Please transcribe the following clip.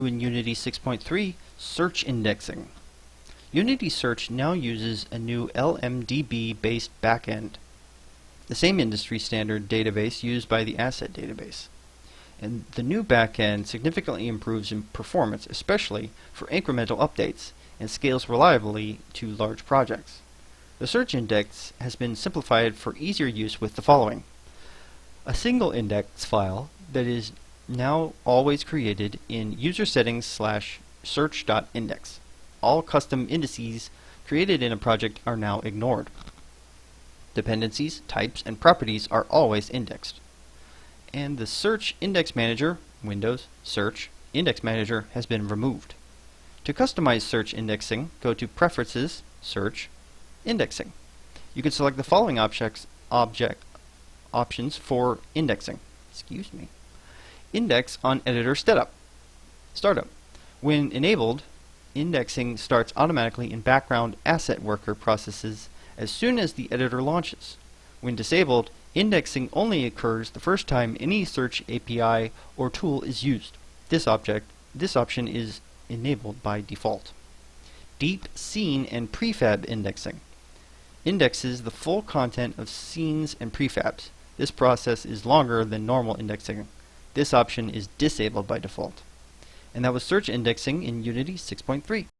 In Unity 6.3, search indexing. Unity Search now uses a new LMDB-based backend, the same industry standard database used by the Asset database. And the new backend significantly improves in performance, especially for incremental updates, and scales reliably to large projects. The search index has been simplified for easier use with the following: a single index file that is now always created in user settings/search.index. All custom indices created in a project are now ignored. Dependencies, types, and properties are always indexed. And the Search Index Manager, Windows, Search, Index Manager has been removed. To customize search indexing, go to Preferences, Search, Indexing. You can select the following options for indexing. Index on editor startup. When enabled, indexing starts automatically in background asset worker processes as soon as the editor launches. When disabled, indexing only occurs the first time any search API or tool is used. This option is enabled by default. Deep scene and prefab indexing indexes the full content of scenes and prefabs. This process is longer than normal indexing. This option is disabled by default. And that was search indexing in Unity 6.3.